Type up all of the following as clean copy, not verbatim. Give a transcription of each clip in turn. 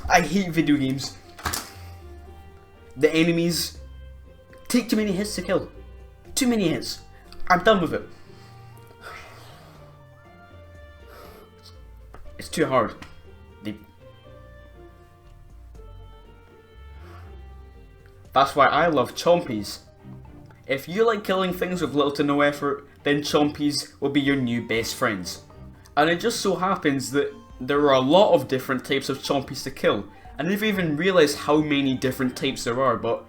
I hate video games. The enemies take too many hits to kill. Too many hits. I'm done with it. It's too hard. That's why I love chompies. If you like killing things with little to no effort, then chompies will be your new best friends. And it just so happens that there are a lot of different types of chompies to kill. I never even realised how many different types there are, but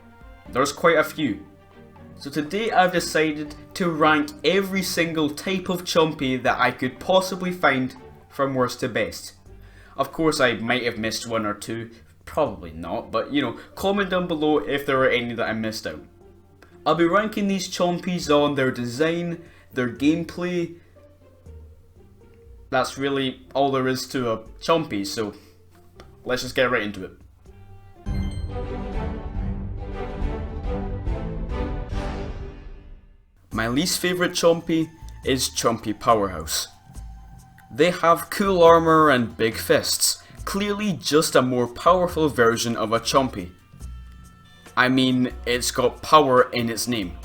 there's quite a few. So today I've decided to rank every single type of chompy that I could possibly find from worst to best. Of course I might have missed one or two, probably not, but you know, comment down below if there are any that I missed out. I'll be ranking these chompies on their design, their gameplay. That's really all there is to a chompy, so let's just get right into it. My least favourite chompy is Chompy Powerhouse. They have cool armour and big fists, clearly just a more powerful version of a chompy. I mean, it's got power in its name.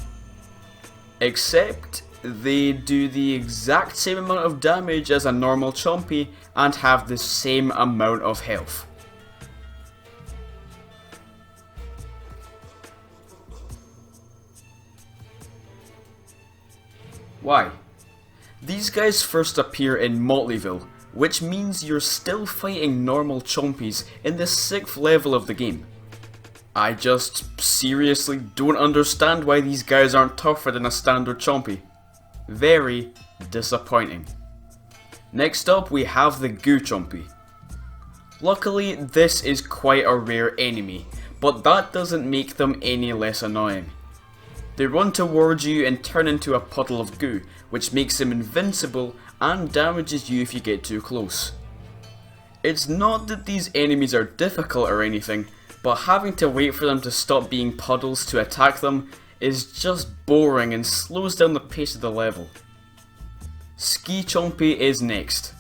Except they do the exact same amount of damage as a normal chompy and have the same amount of health. Why? These guys first appear in Motleyville, which means you're still fighting normal chompies in the 6th level of the game. I just seriously don't understand why these guys aren't tougher than a standard chompy. Very disappointing. Next up we have the Goo Chompy. Luckily this is quite a rare enemy, but that doesn't make them any less annoying. They run towards you and turn into a puddle of goo, which makes them invincible and damages you if you get too close. It's not that these enemies are difficult or anything, but having to wait for them to stop being puddles to attack them is just boring and slows down the pace of the level. Ski Chompy is next.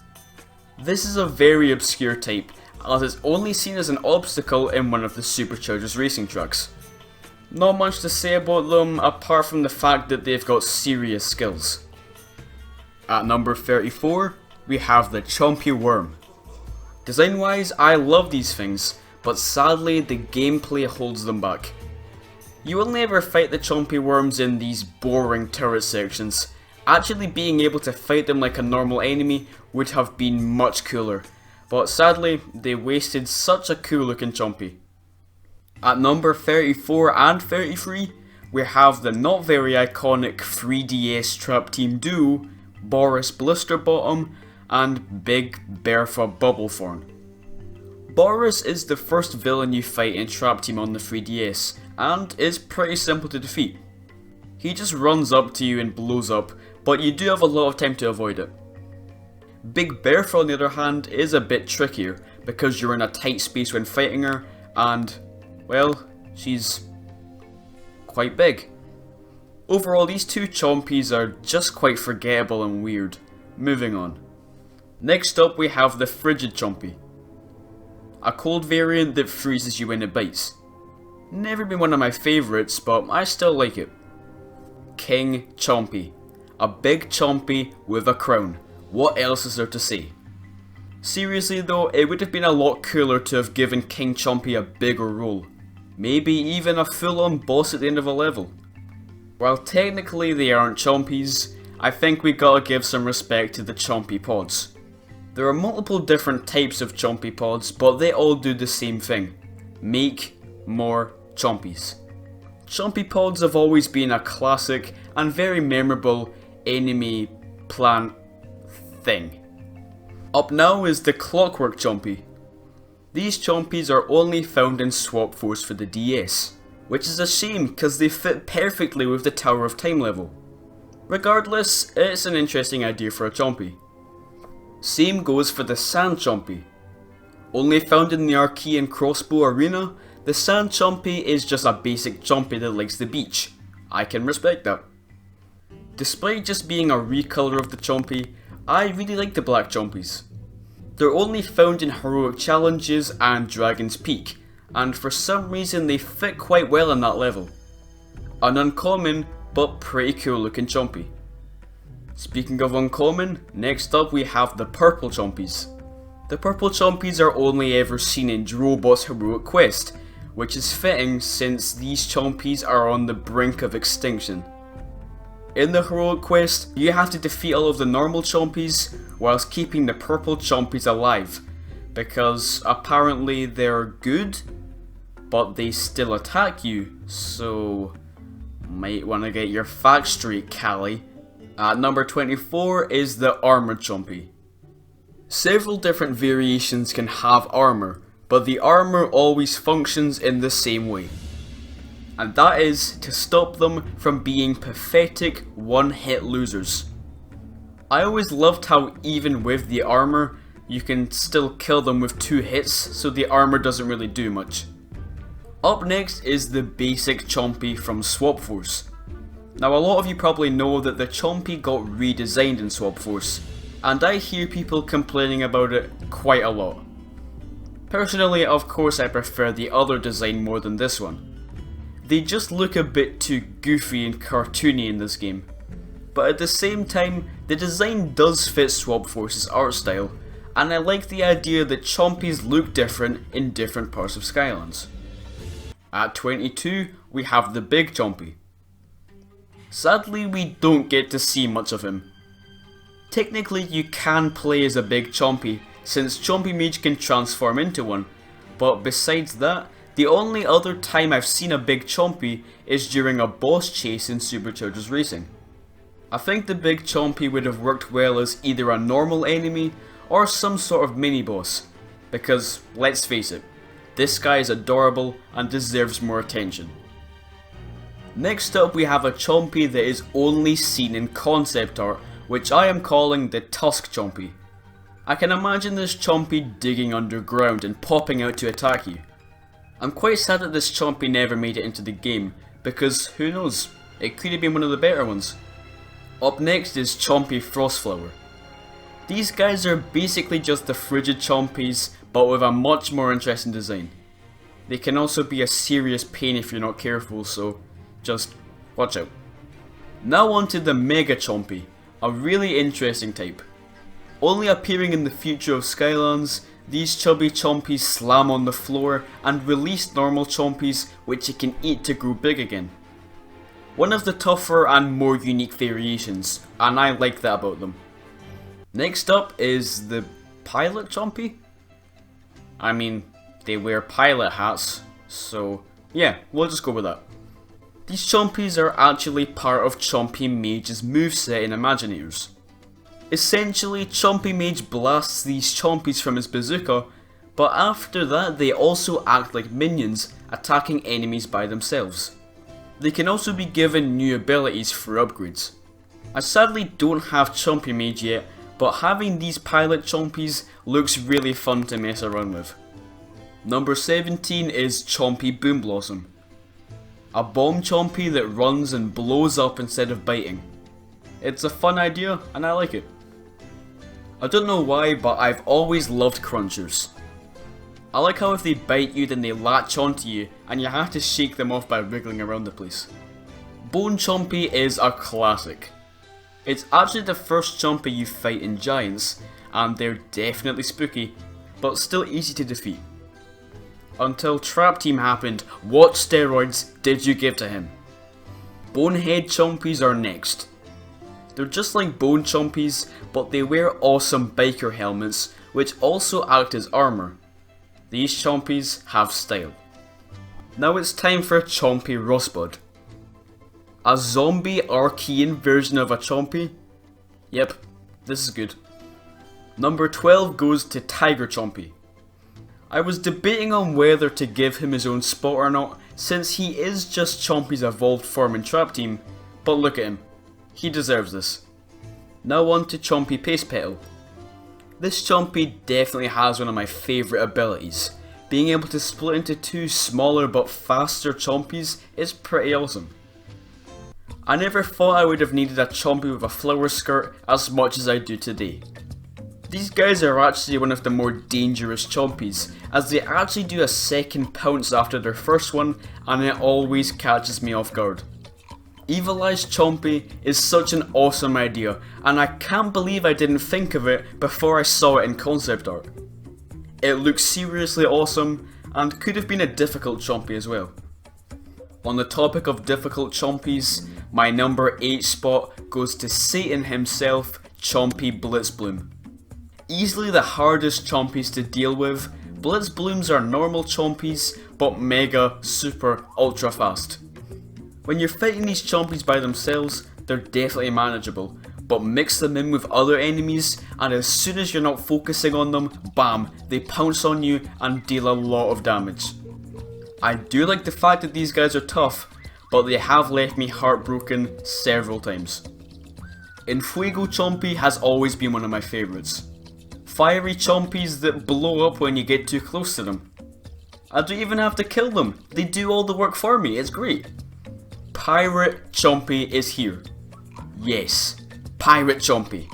This is a very obscure type, as it's only seen as an obstacle in one of the Superchargers racing trucks. Not much to say about them apart from the fact that they've got serious skills. At number 34, we have the Chompy Worm. Design wise, I love these things, but sadly the gameplay holds them back. You will never fight the Chompy Worms in these boring turret sections. Actually being able to fight them like a normal enemy would have been much cooler, but sadly they wasted such a cool looking Chompy. At number 34 and 33, we have the not very iconic 3DS Trap Team duo, Boris Blisterbottom and Big Bertha Bubblethorn. Boris is the first villain you fight in Trap Team on the 3DS, and is pretty simple to defeat. He just runs up to you and blows up, but you do have a lot of time to avoid it. Big Bertha on the other hand is a bit trickier, because you're in a tight space when fighting her, and well, she's quite big. Overall, these two chompies are just quite forgettable and weird. Moving on. Next up we have the Frigid Chompy. A cold variant that freezes you when it bites. Never been one of my favourites, but I still like it. King Chompy. A big chompy with a crown. What else is there to say? Seriously though, it would have been a lot cooler to have given King Chompy a bigger role. Maybe even a full-on boss at the end of a level. While technically they aren't chompies, I think we gotta give some respect to the chompy pods. There are multiple different types of chompy pods, but they all do the same thing. Make more chompies. Chompy pods have always been a classic and very memorable enemy plant thing. Up now is the Clockwork Chompy. These chompies are only found in Swap Force for the DS, which is a shame because they fit perfectly with the Tower of Time level. Regardless, it's an interesting idea for a chompy. Same goes for the Sand Chompy. Only found in the Archean Crossbow Arena, the Sand Chompy is just a basic chompy that likes the beach. I can respect that. Despite just being a recolor of the chompy, I really like the black chompies. They're only found in heroic challenges and Dragon's Peak, and for some reason they fit quite well in that level. An uncommon, but pretty cool looking Chompy. Speaking of uncommon, next up we have the purple Chompies. The purple Chompies are only ever seen in Drobot's heroic quest, which is fitting since these Chompies are on the brink of extinction. In the heroic quest, you have to defeat all of the normal Chompies whilst keeping the purple Chompies alive, because apparently they're good, but they still attack you, so might want to get your facts straight, Callie. At number 24 is the armored Chompy. Several different variations can have armor, but the armor always functions in the same way. And that is to stop them from being pathetic one-hit losers. I always loved how even with the armor, you can still kill them with 2 hits, so the armor doesn't really do much. Up next is the basic Chompy from Swap Force. Now a lot of you probably know that the Chompy got redesigned in Swap Force, and I hear people complaining about it quite a lot. Personally, of course, I prefer the other design more than this one. They just look a bit too goofy and cartoony in this game. But at the same time, the design does fit Swap Force's art style, and I like the idea that Chompies look different in different parts of Skylands. At 22, we have the big Chompy. Sadly, we don't get to see much of him. Technically, you can play as a big Chompy, since Chompy Mage can transform into one, but besides that, the only other time I've seen a big Chompy is during a boss chase in Superchargers Racing. I think the big Chompy would have worked well as either a normal enemy or some sort of mini boss, because let's face it, this guy is adorable and deserves more attention. Next up we have a Chompy that is only seen in concept art, which I am calling the Tusk Chompy. I can imagine this Chompy digging underground and popping out to attack you. I'm quite sad that this Chompy never made it into the game, because who knows, it could have been one of the better ones. Up next is Chompy Frostflower. These guys are basically just the frigid Chompies, but with a much more interesting design. They can also be a serious pain if you're not careful, so just watch out. Now on to the Mega Chompy, a really interesting type. Only appearing in the future of Skylands, these chubby Chompies slam on the floor and release normal Chompies which you can eat to grow big again. One of the tougher and more unique variations, and I like that about them. Next up is the Pilot Chompy? I mean, they wear pilot hats, so yeah, we'll just go with that. These Chompies are actually part of Chompy Mage's moveset in Imaginators. Essentially, Chompy Mage blasts these Chompies from his bazooka, but after that they also act like minions, attacking enemies by themselves. They can also be given new abilities for upgrades. I sadly don't have Chompy Mage yet, but having these pilot Chompies looks really fun to mess around with. Number 17 is Chompy Boom Blossom. A bomb Chompy that runs and blows up instead of biting. It's a fun idea and I like it. I don't know why, but I've always loved crunchers. I like how if they bite you then they latch onto you and you have to shake them off by wriggling around the place. Bone Chompy is a classic. It's actually the first Chompy you fight in Giants, and they're definitely spooky, but still easy to defeat. Until Trap Team happened, what steroids did you give to him? Bonehead Chompies are next. They're just like Bone Chompies, but they wear awesome biker helmets, which also act as armor. These Chompies have style. Now it's time for Chompy Rustbud. A zombie Archean version of a Chompy? Yep, this is good. Number 12 goes to Tiger Chompy. I was debating on whether to give him his own spot or not, since he is just Chompy's evolved form in Trap Team, but look at him. He deserves this. Now on to Chompy Pace Petal. This Chompy definitely has one of my favourite abilities. Being able to split into two smaller but faster Chompies is pretty awesome. I never thought I would have needed a Chompy with a flower skirt as much as I do today. These guys are actually one of the more dangerous chompies, as they actually do a second pounce after their first one, and it always catches me off guard. Evilized Chompy is such an awesome idea, and I can't believe I didn't think of it before I saw it in concept art. It looks seriously awesome, and could have been a difficult Chompy as well. On the topic of difficult Chompies, my number 8 spot goes to Satan himself, Chompy Blitzbloom. Easily the hardest Chompies to deal with, Blitzblooms are normal Chompies, but mega, super, ultra fast. When you're fighting these Chompies by themselves, they're definitely manageable, but mix them in with other enemies, and as soon as you're not focusing on them, bam, they pounce on you and deal a lot of damage. I do like the fact that these guys are tough, but they have left me heartbroken several times. Infuego Chompy has always been one of my favourites. Fiery Chompies that blow up when you get too close to them. I don't even have to kill them, they do all the work for me, it's great. Pirate Chompy is here. Yes, Pirate Chompy.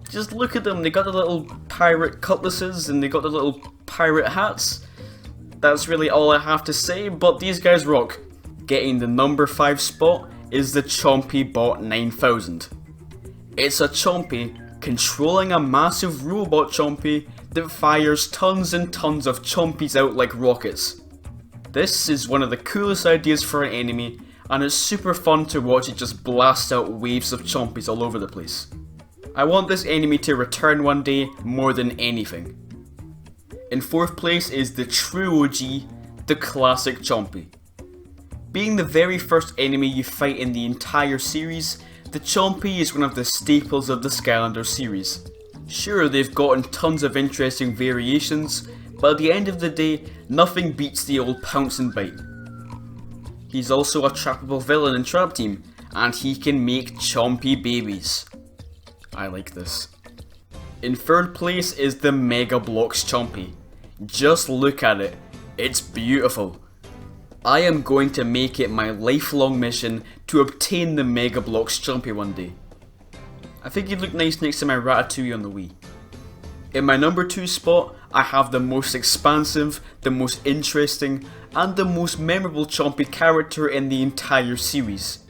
Just look at them, they got the little pirate cutlasses and they got the little pirate hats. That's really all I have to say, but these guys rock. Getting the number 5 spot is the Chompy Bot 9000. It's a Chompy controlling a massive robot Chompy that fires tons and tons of Chompies out like rockets. This is one of the coolest ideas for an enemy, and it's super fun to watch it just blast out waves of Chompies all over the place. I want this enemy to return one day more than anything. In 4th place is the true OG, the classic Chompy. Being the very first enemy you fight in the entire series, the Chompy is one of the staples of the Skylanders series. Sure, they've gotten tons of interesting variations, but at the end of the day, nothing beats the old pounce and bite. He's also a trappable villain in Trap Team, and he can make Chompy babies. I like this. In 3rd place is the Mega Bloks Chompy. Just look at it, it's beautiful. I am going to make it my lifelong mission to obtain the Mega Bloks Chompy one day. I think he'd look nice next to my Ratatouille on the Wii. In my number 2 spot, I have the most expansive, the most interesting, and the most memorable Chompy character in the entire series.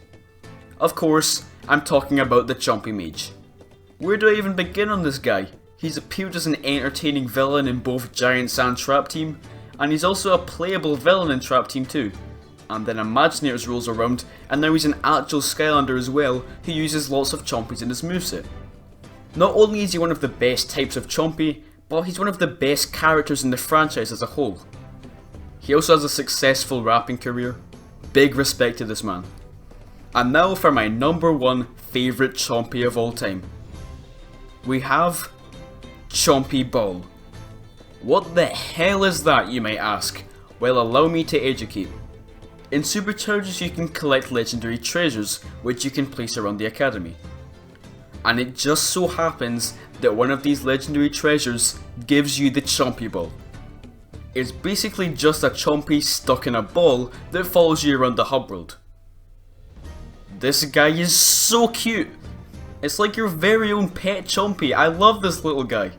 Of course, I'm talking about the Chompy Mage. Where do I even begin on this guy? He's appeared as an entertaining villain in both Giants and Trap Team, and he's also a playable villain in Trap Team too. And then Imaginators rolls around, and now he's an actual Skylander as well, who uses lots of Chompies in his moveset. Not only is he one of the best types of Chompy, but he's one of the best characters in the franchise as a whole. He also has a successful rapping career. Big respect to this man. And now for my number 1 favourite Chompy of all time. We have Chompy Ball. What the hell is that, you might ask? Well, allow me to educate. In Superchargers you can collect legendary treasures, which you can place around the academy. And it just so happens that one of these legendary treasures gives you the Chompy Ball. It's basically just a Chompy stuck in a ball that follows you around the hub world. This guy is so cute! It's like your very own pet Chompy. I love this little guy.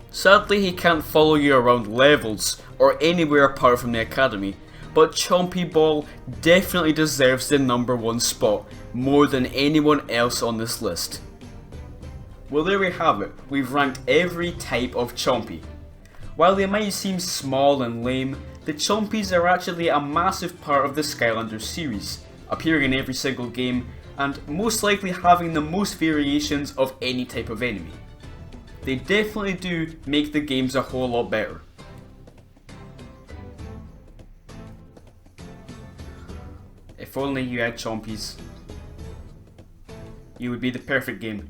Sadly, he can't follow you around levels or anywhere apart from the academy, but Chompy Ball definitely deserves the number 1 spot more than anyone else on this list. Well, there we have it. We've ranked every type of Chompy. While they might seem small and lame, the Chompies are actually a massive part of the Skylanders series, appearing in every single game and most likely having the most variations of any type of enemy. They definitely do make the games a whole lot better. If only you had Chompies, you would be the perfect game.